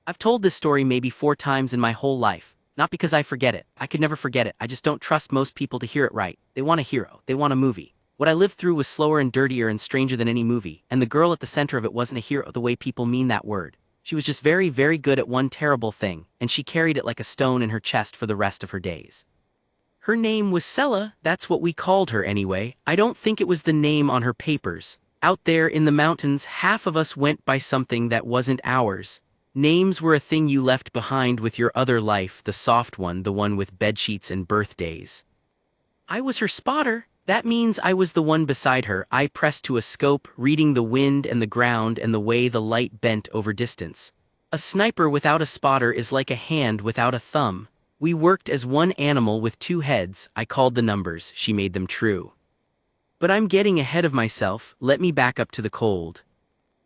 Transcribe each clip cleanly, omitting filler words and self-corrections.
I've told this story maybe 4 times in my whole life. Not because I forget it. I could never forget it. I just don't trust most people to hear it right. They want a hero. They want a movie. What I lived through was slower and dirtier and stranger than any movie, and the girl at the center of it wasn't a hero the way people mean that word. She was just very, very good at one terrible thing, and she carried it like a stone in her chest for the rest of her days. Her name was Sella, that's what we called her anyway. I don't think it was the name on her papers. Out there in the mountains, half of us went by something that wasn't ours. Names were a thing you left behind with your other life, the soft one, the one with bedsheets and birthdays. I was her spotter. That means I was the one beside her, eye pressed to a scope, reading the wind and the ground and the way the light bent over distance. A sniper without a spotter is like a hand without a thumb. We worked as one animal with 2 heads. I called the numbers, she made them true. But I'm getting ahead of myself. Let me back up to the cold.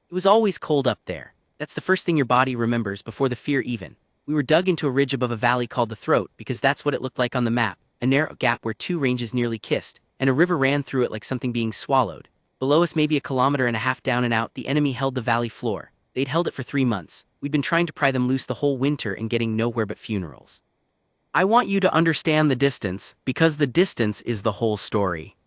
It was always cold up there. That's the first thing your body remembers before the fear even. We were dug into a ridge above a valley called the Throat because that's what it looked like on the map, a narrow gap where 2 ranges nearly kissed, and a river ran through it like something being swallowed. Below us, maybe 1.5 kilometers down and out, the enemy held the valley floor. They'd held it for 3 months. We'd been trying to pry them loose the whole winter and getting nowhere but funerals. I want you to understand the distance, because the distance is the whole story.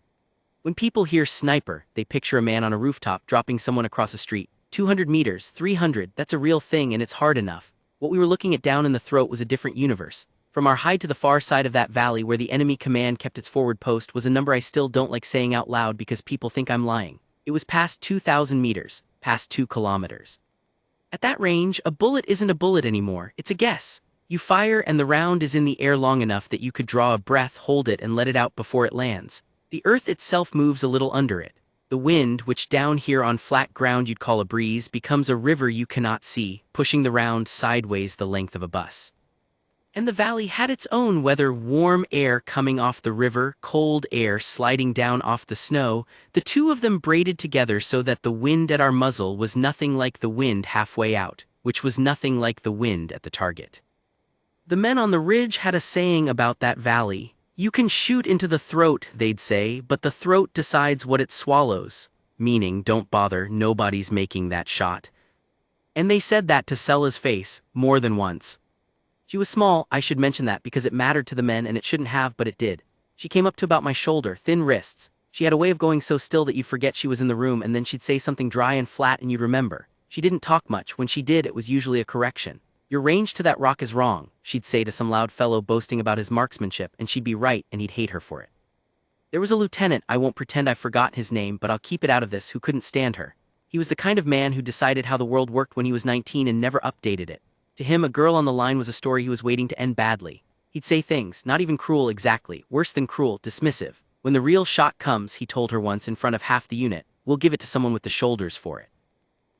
When people hear sniper, they picture a man on a rooftop dropping someone across a street. 200 meters, 300, that's a real thing and it's hard enough. What we were looking at down in the throat was a different universe. From our hide to the far side of that valley where the enemy command kept its forward post was a number I still don't like saying out loud because people think I'm lying. It was past 2,000 meters, past 2 kilometers. At that range, a bullet isn't a bullet anymore, it's a guess. You fire and the round is in the air long enough that you could draw a breath, hold it and let it out before it lands. The earth itself moves a little under it. The wind, which down here on flat ground you'd call a breeze, becomes a river you cannot see, pushing the round sideways the length of a bus. And the valley had its own weather, warm air coming off the river, cold air sliding down off the snow, the two of them braided together so that the wind at our muzzle was nothing like the wind halfway out, which was nothing like the wind at the target. The men on the ridge had a saying about that valley. You can shoot into the throat, they'd say, but the throat decides what it swallows. Meaning, don't bother, nobody's making that shot. And they said that to Sella's face, more than once. She was small, I should mention that because it mattered to the men and it shouldn't have, but it did. She came up to about my shoulder, thin wrists. She had a way of going so still that you'd forget she was in the room and then she'd say something dry and flat and you'd remember. She didn't talk much. When she did, it was usually a correction. Your range to that rock is wrong, she'd say to some loud fellow boasting about his marksmanship, and she'd be right and he'd hate her for it. There was a lieutenant, I won't pretend I've forgotten his name, but I'll keep it out of this, who couldn't stand her. He was the kind of man who decided how the world worked when he was 19 and never updated it. To him, a girl on the line was a story he was waiting to end badly. He'd say things, not even cruel exactly, worse than cruel, dismissive. When the real shot comes, he told her once in front of half the unit, we'll give it to someone with the shoulders for it.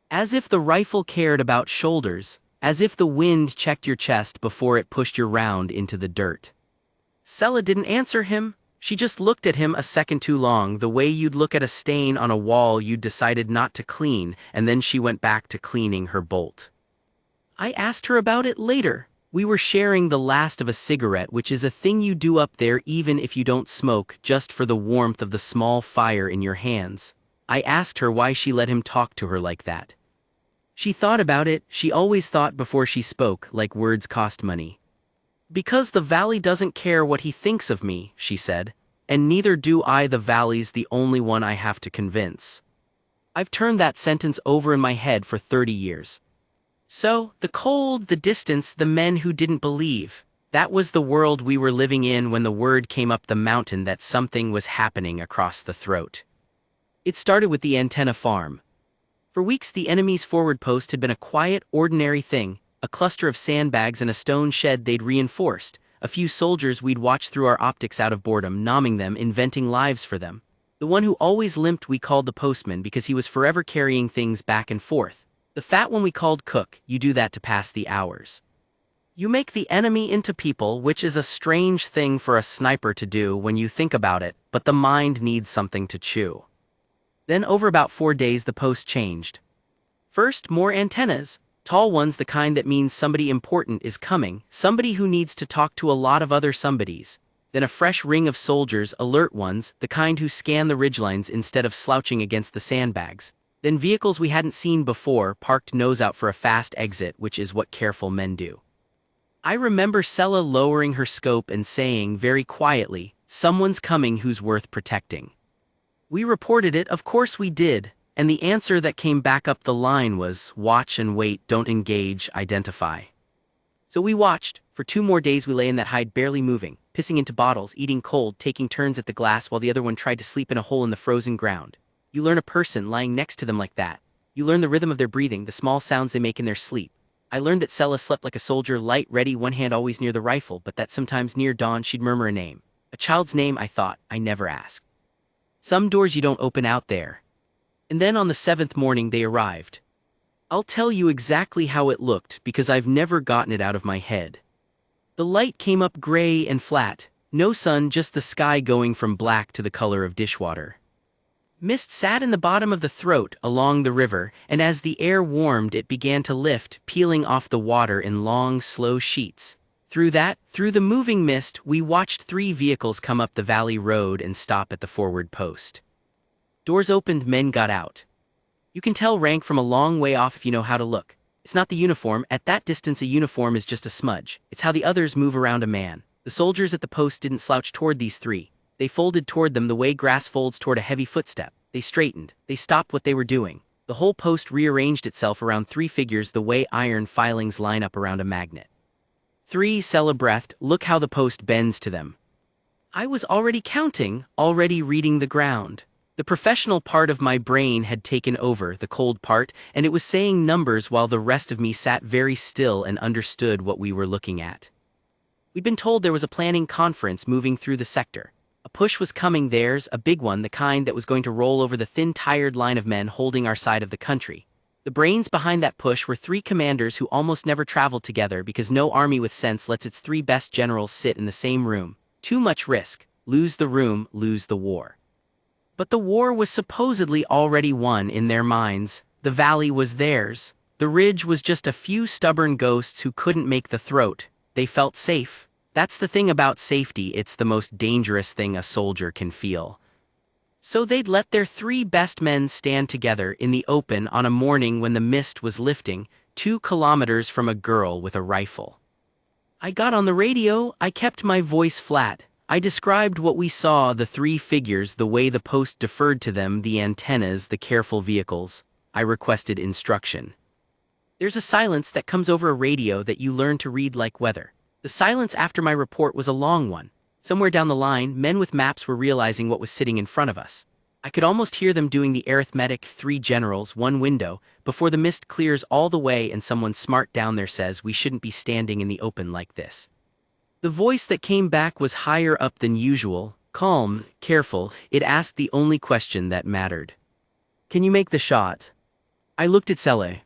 As if the rifle cared about shoulders. As if the wind checked your chest before it pushed your round into the dirt. Sella didn't answer him. She just looked at him a second too long, the way you'd look at a stain on a wall you'd decided not to clean, and then she went back to cleaning her bolt. I asked her about it later. We were sharing the last of a cigarette, which is a thing you do up there even if you don't smoke, just for the warmth of the small fire in your hands. I asked her why she let him talk to her like that. She thought about it. She always thought before she spoke, like words cost money. Because the valley doesn't care what he thinks of me, she said, and neither do I. The valley's the only one I have to convince. I've turned that sentence over in my head for 30 years. So, the cold, the distance, the men who didn't believe. That was the world we were living in when the word came up the mountain that something was happening across the throat. It started with the antenna farm. For weeks the enemy's forward post had been a quiet, ordinary thing, a cluster of sandbags and a stone shed they'd reinforced, a few soldiers we'd watched through our optics out of boredom, nomming them, inventing lives for them. The one who always limped we called the postman because he was forever carrying things back and forth. The fat one we called cook, you do that to pass the hours. You make the enemy into people, which is a strange thing for a sniper to do when you think about it, but the mind needs something to chew. Then over about 4 days the post changed. First, more antennas, tall ones, the kind that means somebody important is coming, somebody who needs to talk to a lot of other somebodies. Then a fresh ring of soldiers, alert ones, the kind who scan the ridgelines instead of slouching against the sandbags. Then vehicles we hadn't seen before parked nose out for a fast exit, which is what careful men do. I remember Sella lowering her scope and saying very quietly, "Someone's coming who's worth protecting." We reported it, of course we did, and the answer that came back up the line was, "Watch and wait, don't engage, identify." So we watched. For 2 more days we lay in that hide, barely moving, pissing into bottles, eating cold, taking turns at the glass while the other one tried to sleep in a hole in the frozen ground. You learn a person lying next to them like that. You learn the rhythm of their breathing, the small sounds they make in their sleep. I learned that Sella slept like a soldier, light, ready, one hand always near the rifle, but that sometimes near dawn she'd murmur a name. A child's name, I thought. I never asked. Some doors you don't open out there. And then on the 7th morning they arrived. I'll tell you exactly how it looked because I've never gotten it out of my head. The light came up gray and flat. No sun, just the sky going from black to the color of dishwater. Mist sat in the bottom of the throat along the river, and as the air warmed it began to lift, peeling off the water in long, slow sheets. Through the moving mist, we watched 3 vehicles come up the valley road and stop at the forward post. Doors opened, men got out. You can tell rank from a long way off if you know how to look. It's not the uniform. At that distance a uniform is just a smudge. It's how the others move around a man. The soldiers at the post didn't slouch toward these 3. They folded toward them the way grass folds toward a heavy footstep. They straightened. They stopped what they were doing. The whole post rearranged itself around 3 figures the way iron filings line up around a magnet. 3, Sella breathed, look how the post bends to them. I was already counting, already reading the ground. The professional part of my brain had taken over, the cold part, and it was saying numbers while the rest of me sat very still and understood what we were looking at. We'd been told there was a planning conference moving through the sector. A push was coming, theirs, a big one, the kind that was going to roll over the thin, tired line of men holding our side of the country. The brains behind that push were 3 commanders who almost never traveled together because no army with sense lets its 3 best generals sit in the same room. Too much risk. Lose the room, lose the war. But the war was supposedly already won in their minds. The valley was theirs. The ridge was just a few stubborn ghosts who couldn't make the throat. They felt safe. That's the thing about safety, it's the most dangerous thing a soldier can feel. So they'd let their 3 best men stand together in the open on a morning when the mist was lifting, 2 kilometers from a girl with a rifle. I got on the radio, I kept my voice flat. I described what we saw, the 3 figures, the way the post deferred to them, the antennas, the careful vehicles. I requested instruction. There's a silence that comes over a radio that you learn to read like weather. The silence after my report was a long one. Somewhere down the line, men with maps were realizing what was sitting in front of us. I could almost hear them doing the arithmetic, 3 generals, 1 window, before the mist clears all the way and someone smart down there says we shouldn't be standing in the open like this. The voice that came back was higher up than usual, calm, careful. It asked the only question that mattered. Can you make the shot? I looked at Sele.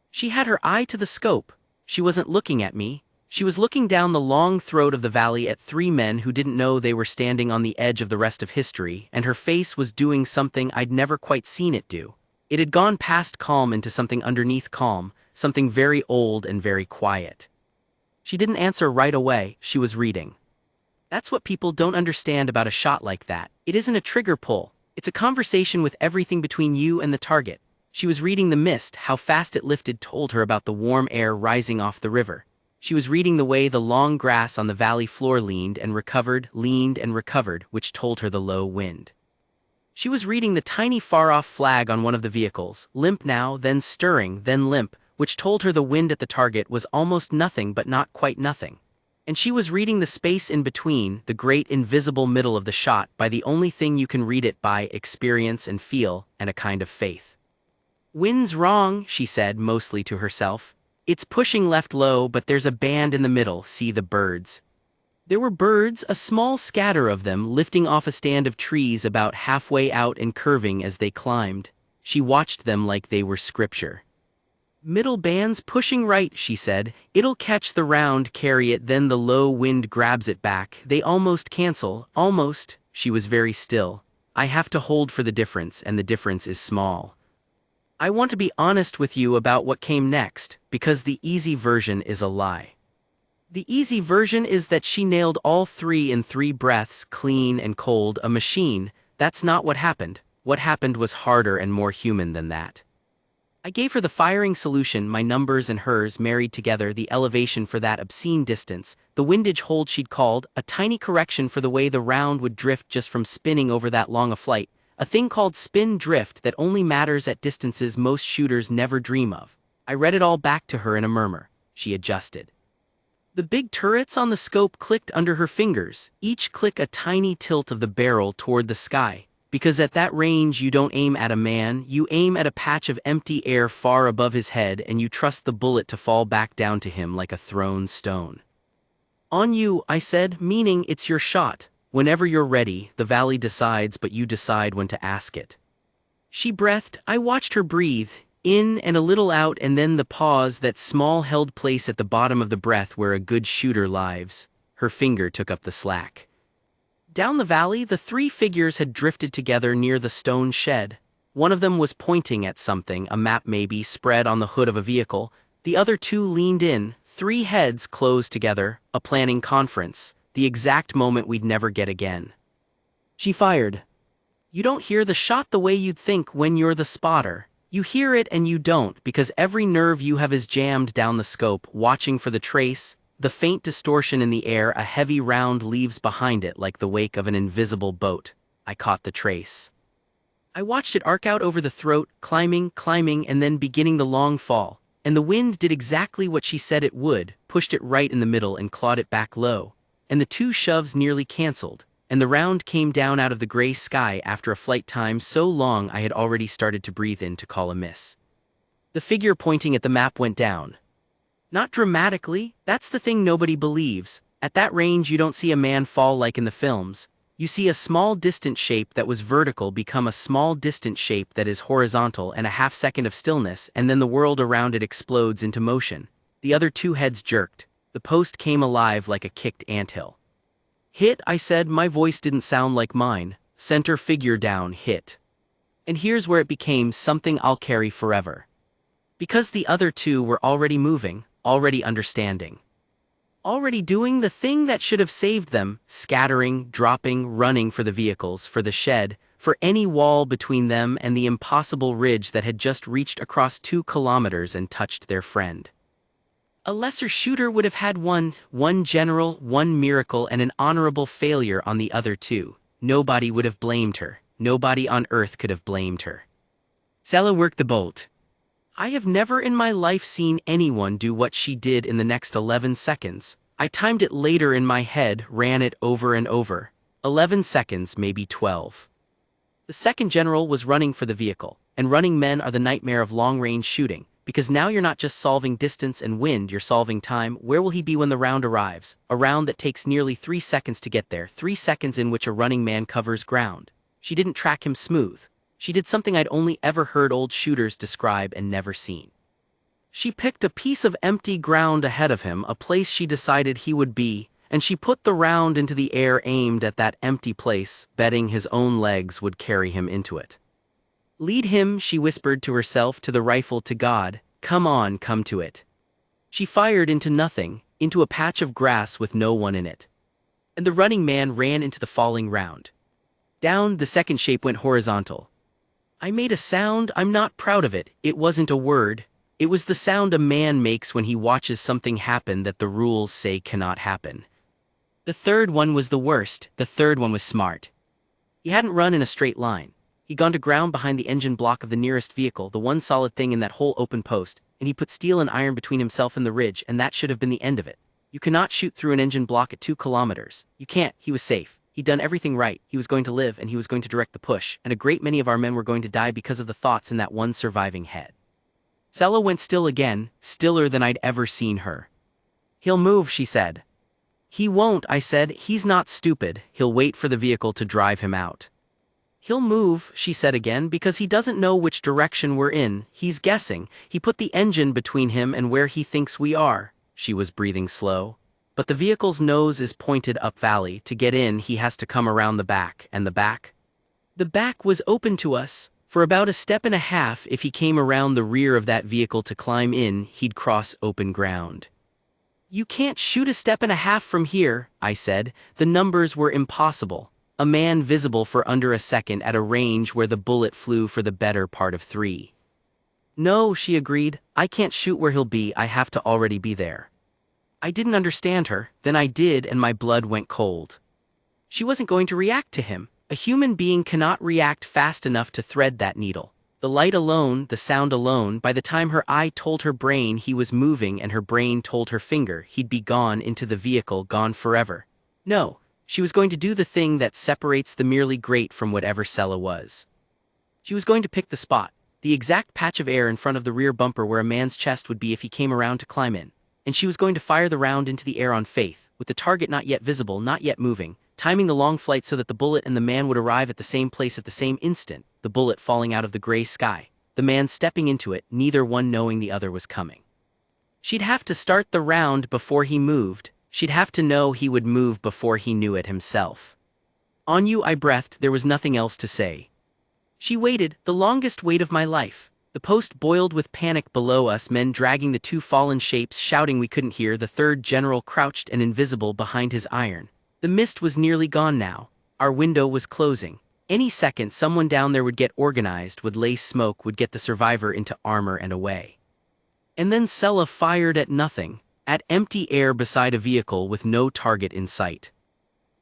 She had her eye to the scope. She wasn't looking at me. She was looking down the long throat of the valley at 3 men who didn't know they were standing on the edge of the rest of history, and her face was doing something I'd never quite seen it do. It had gone past calm into something underneath calm, something very old and very quiet. She didn't answer right away, she was reading. That's what people don't understand about a shot like that. It isn't a trigger pull. It's a conversation with everything between you and the target. She was reading the mist, how fast it lifted told her about the warm air rising off the river. She was reading the way the long grass on the valley floor leaned and recovered, which told her the low wind. She was reading the tiny far-off flag on one of the vehicles, limp now, then stirring, then limp, which told her the wind at the target was almost nothing but not quite nothing. And she was reading the space in between, the great invisible middle of the shot, by the only thing you can read it by, experience and feel, and a kind of faith. Wind's wrong, she said, mostly to herself. It's pushing left low, but there's a band in the middle, see the birds. There were birds, a small scatter of them, lifting off a stand of trees about halfway out and curving as they climbed. She watched them like they were scripture. Middle band's pushing right, she said. It'll catch the round, carry it, then the low wind grabs it back. They almost cancel, almost. She was very still. I have to hold for the difference, and the difference is small. I want to be honest with you about what came next, because the easy version is a lie. The easy version is that she nailed all 3 in 3 breaths, clean and cold, a machine. That's not what happened. What happened was harder and more human than that. I gave her the firing solution, my numbers and hers married together, the elevation for that obscene distance, the windage hold she'd called, a tiny correction for the way the round would drift just from spinning over that long a flight, a thing called spin drift that only matters at distances most shooters never dream of. I read it all back to her in a murmur. She adjusted. The big turrets on the scope clicked under her fingers, each click a tiny tilt of the barrel toward the sky. Because at that range you don't aim at a man, you aim at a patch of empty air far above his head, and you trust the bullet to fall back down to him like a thrown stone. On you, I said, meaning it's your shot. Whenever you're ready, the valley decides, but you decide when to ask it. She breathed. I watched her breathe, in and a little out, and then the pause, that small held place at the bottom of the breath where a good shooter lives. Her finger took up the slack. Down the valley, the three figures had drifted together near the stone shed. One of them was pointing at something, a map maybe, spread on the hood of a vehicle. The other two leaned in, three heads closed together, a planning conference, the exact moment we'd never get again. She fired. You don't hear the shot the way you'd think when you're the spotter. You hear it and you don't, because every nerve you have is jammed down the scope, watching for the trace, the faint distortion in the air a heavy round leaves behind it like the wake of an invisible boat. I caught the trace. I watched it arc out over the throat, climbing, and then beginning the long fall, and the wind did exactly what she said it would, pushed it right in the middle and clawed it back low, and the two shoves nearly canceled, and the round came down out of the gray sky after a flight time so long I had already started to breathe in to call a miss. The figure pointing at the map went down. Not dramatically, that's the thing nobody believes. At that range you don't see a man fall like in the films. You see a small distant shape that was vertical become a small distant shape that is horizontal, and a half second of stillness, and then the world around it explodes into motion. The other two heads jerked. The post came alive like a kicked anthill. Hit, I said, my voice didn't sound like mine. Center figure down, hit. And here's where it became something I'll carry forever. Because the other two were already moving, already understanding. Already doing the thing that should have saved them, scattering, dropping, running for the vehicles, for the shed, for any wall between them and the impossible ridge that had just reached across 2 kilometers and touched their friend. A lesser shooter would have had one general, one miracle, and an honorable failure on the other two. Nobody would have blamed her. Nobody on earth could have blamed her. Sela worked the bolt. I have never in my life seen anyone do what she did in the next 11 seconds. I timed it later in my head, ran it over and over. 11 seconds, maybe 12. The second general was running for the vehicle, and running men are the nightmare of long-range shooting, because now you're not just solving distance and wind, you're solving time. Where will he be when the round arrives? A round that takes nearly 3 seconds to get there, 3 seconds in which a running man covers ground. She didn't track him smooth. She did something I'd only ever heard old shooters describe and never seen. She picked a piece of empty ground ahead of him, a place she decided he would be, and she put the round into the air aimed at that empty place, betting his own legs would carry him into it. Lead him, she whispered to herself, to the rifle, to God. Come on, come to it. She fired into nothing, into a patch of grass with no one in it. And the running man ran into the falling round. Down, the second shape went horizontal. I made a sound. I'm not proud of it. It wasn't a word. It was the sound a man makes when he watches something happen that the rules say cannot happen. The third one was the worst. The third one was smart. He hadn't run in a straight line. He'd gone to ground behind the engine block of the nearest vehicle, the one solid thing in that whole open post, and he put steel and iron between himself and the ridge, and that should have been the end of it. You cannot shoot through an engine block at 2 kilometers. You can't. He was safe. He'd done everything right. He was going to live, and he was going to direct the push, and a great many of our men were going to die because of the thoughts in that one surviving head. Sela went still again, stiller than I'd ever seen her. He'll move, she said. He won't, I said. He's not stupid. He'll wait for the vehicle to drive him out. He'll move, she said again, because he doesn't know which direction we're in. He's guessing. He put the engine between him and where he thinks we are. She was breathing slow. But the vehicle's nose is pointed up valley. To get in, he has to come around the back, and the back? The back was open to us. For about a step and a half, if he came around the rear of that vehicle to climb in, he'd cross open ground. You can't shoot a step and a half from here, I said. The numbers were impossible. A man visible for under a second at a range where the bullet flew for the better part of 3. No, she agreed, I can't shoot where he'll be, I have to already be there. I didn't understand her, then I did and my blood went cold. She wasn't going to react to him. A human being cannot react fast enough to thread that needle. The light alone, the sound alone, by the time her eye told her brain he was moving and her brain told her finger he'd be gone into the vehicle, gone forever. No, she was going to do the thing that separates the merely great from whatever Sella was. She was going to pick the spot, the exact patch of air in front of the rear bumper where a man's chest would be if he came around to climb in. And she was going to fire the round into the air on faith, with the target not yet visible, not yet moving, timing the long flight so that the bullet and the man would arrive at the same place at the same instant, the bullet falling out of the gray sky, the man stepping into it, neither one knowing the other was coming. She'd have to start the round before he moved, she'd have to know he would move before he knew it himself. On you, I breathed, there was nothing else to say. She waited, the longest wait of my life. The post boiled with panic below us, men dragging the 2 fallen shapes, shouting we couldn't hear, the 3rd general crouched and invisible behind his iron. The mist was nearly gone now. Our window was closing. Any second someone down there would get organized, would lay smoke, would get the survivor into armor and away. And then Sella fired at nothing, at empty air beside a vehicle with no target in sight.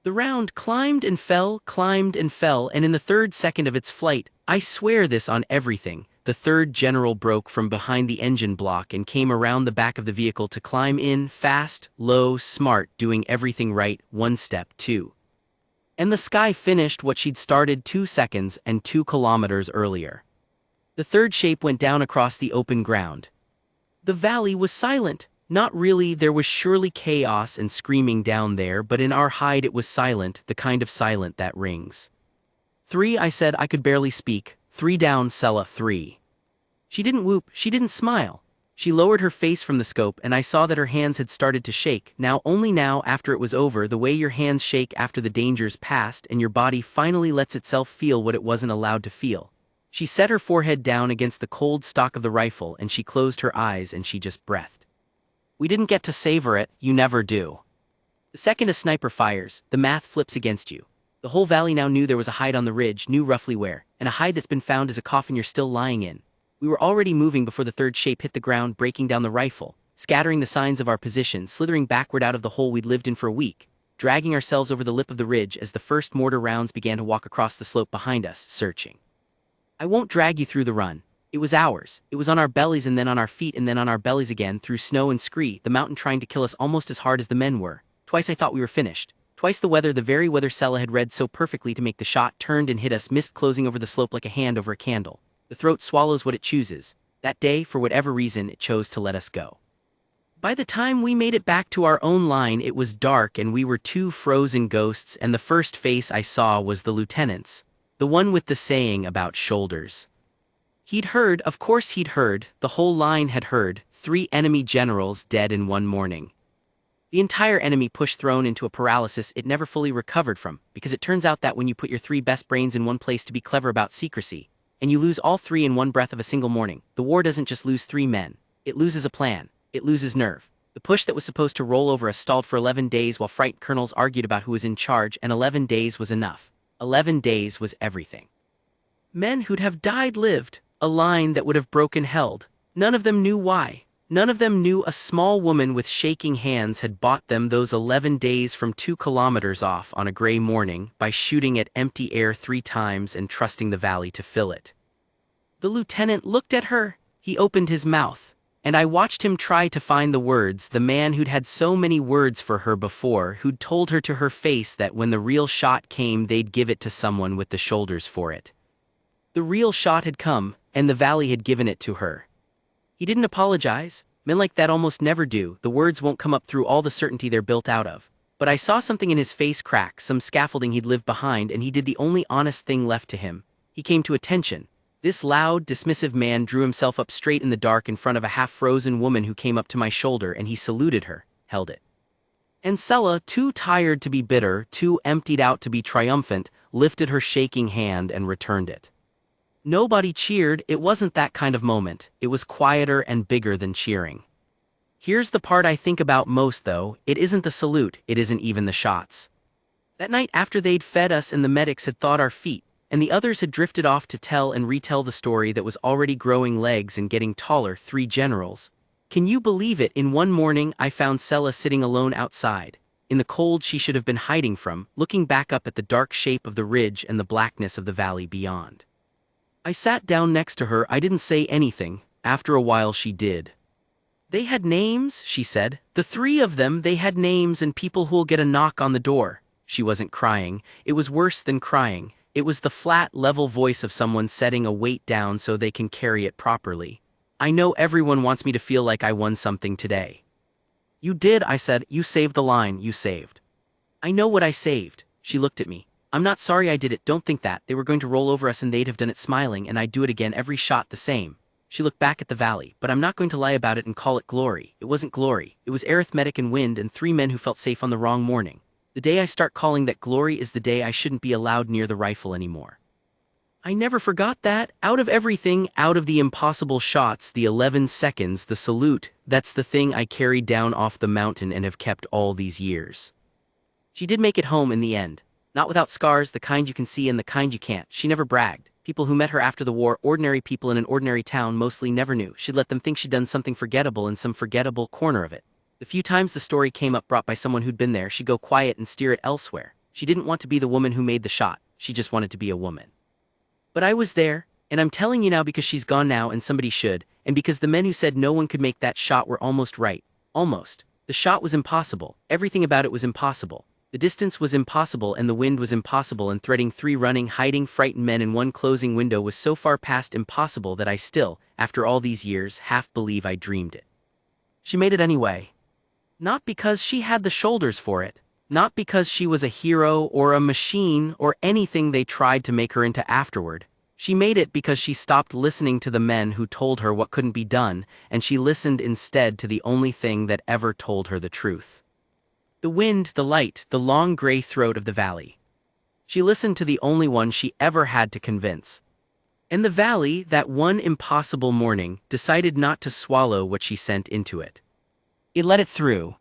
The round climbed and fell, and in the 3rd second of its flight, I swear this on everything, the 3rd general broke from behind the engine block and came around the back of the vehicle to climb in, fast, low, smart, doing everything right, 1 step, 2. And the sky finished what she'd started 2 seconds and 2 kilometers earlier. The 3rd shape went down across the open ground. The valley was silent. Not really, there was surely chaos and screaming down there, but in our hide it was silent, the kind of silent that rings. 3, I said, I could barely speak. 3 down, Sella, 3. She didn't whoop, she didn't smile. She lowered her face from the scope and I saw that her hands had started to shake, now only now after it was over, the way your hands shake after the danger's past and your body finally lets itself feel what it wasn't allowed to feel. She set her forehead down against the cold stock of the rifle and she closed her eyes and she just breathed. We didn't get to savor it, you never do. The second a sniper fires, the math flips against you. The whole valley now knew there was a hide on the ridge, knew roughly where, and a hide that's been found is a coffin you're still lying in. We were already moving before the 3rd shape hit the ground, breaking down the rifle, scattering the signs of our position, slithering backward out of the hole we'd lived in for a week, dragging ourselves over the lip of the ridge as the first mortar rounds began to walk across the slope behind us, searching. I won't drag you through the run. It was ours. It was on our bellies and then on our feet and then on our bellies again, through snow and scree, the mountain trying to kill us almost as hard as the men were. Twice I thought we were finished. Twice the weather, the very weather Sella had read so perfectly to make the shot, turned and hit us, mist closing over the slope like a hand over a candle. The throat swallows what it chooses. That day, for whatever reason, it chose to let us go. By the time we made it back to our own line, it was dark and we were 2 frozen ghosts, and the first face I saw was the lieutenant's, the one with the saying about shoulders. He'd heard, of course he'd heard, the whole line had heard, 3 enemy generals dead in 1 morning. The entire enemy push thrown into a paralysis it never fully recovered from, because it turns out that when you put your 3 best brains in one place to be clever about secrecy, and you lose all 3 in one breath of a single morning, the war doesn't just lose 3 men, it loses a plan, it loses nerve. The push that was supposed to roll over us stalled for 11 days while frightened colonels argued about who was in charge, and 11 days was enough. 11 days was everything. Men who'd have died lived. A line that would have broken held. None of them knew why. None of them knew a small woman with shaking hands had bought them those 11 days from 2 kilometers off on a gray morning by shooting at empty air 3 times and trusting the valley to fill it. The lieutenant looked at her. He opened his mouth. And I watched him try to find the words, the man who'd had so many words for her before, who'd told her to her face that when the real shot came they'd give it to someone with the shoulders for it. The real shot had come, and the valley had given it to her. He didn't apologize. Men like that almost never do. The words won't come up through all the certainty they're built out of. But I saw something in his face crack, some scaffolding he'd lived behind, and he did the only honest thing left to him. He came to attention. This loud, dismissive man drew himself up straight in the dark in front of a half-frozen woman who came up to my shoulder, and he saluted her, held it. And Sella, too tired to be bitter, too emptied out to be triumphant, lifted her shaking hand and returned it. Nobody cheered. It wasn't that kind of moment. It was quieter and bigger than cheering. Here's the part I think about most though, it isn't the salute, it isn't even the shots. That night after they'd fed us and the medics had thawed our feet, and the others had drifted off to tell and retell the story that was already growing legs and getting taller, 3 generals. Can you believe it? In one morning I found Sella sitting alone outside, in the cold she should have been hiding from, looking back up at the dark shape of the ridge and the blackness of the valley beyond. I sat down next to her. I didn't say anything. After a while she did. They had names, she said. The 3 of them, they had names and people who'll get a knock on the door. She wasn't crying. It was worse than crying. It was the flat, level voice of someone setting a weight down so they can carry it properly. I know everyone wants me to feel like I won something today. You did, I said. You saved the line, you saved. I know what I saved. She looked at me. I'm not sorry I did it, don't think that. They were going to roll over us and they'd have done it smiling and I'd do it again, every shot the same. She looked back at the valley, but I'm not going to lie about it and call it glory. It wasn't glory. It was arithmetic and wind and 3 men who felt safe on the wrong morning. The day I start calling that glory is the day I shouldn't be allowed near the rifle anymore. I never forgot that. Out of everything, out of the impossible shots, the 11 seconds, the salute, that's the thing I carried down off the mountain and have kept all these years. She did make it home in the end. Not without scars, the kind you can see and the kind you can't. She never bragged. People who met her after the war, ordinary people in an ordinary town, mostly never knew. She'd let them think she'd done something forgettable in some forgettable corner of it. The few times the story came up brought by someone who'd been there, she'd go quiet and steer it elsewhere. She didn't want to be the woman who made the shot. She just wanted to be a woman. But I was there, and I'm telling you now because she's gone now and somebody should, and because the men who said no one could make that shot were almost right. Almost. The shot was impossible. Everything about it was impossible. The distance was impossible and the wind was impossible, and threading 3 running, hiding, frightened men in one closing window was so far past impossible that I still, after all these years, half believe I dreamed it. She made it anyway. Not because she had the shoulders for it. Not because she was a hero or a machine or anything they tried to make her into afterward. She made it because she stopped listening to the men who told her what couldn't be done, and she listened instead to the only thing that ever told her the truth. The wind, the light, the long gray throat of the valley. She listened to the only one she ever had to convince. And the valley, that one impossible morning, decided not to swallow what she sent into it. It let it through.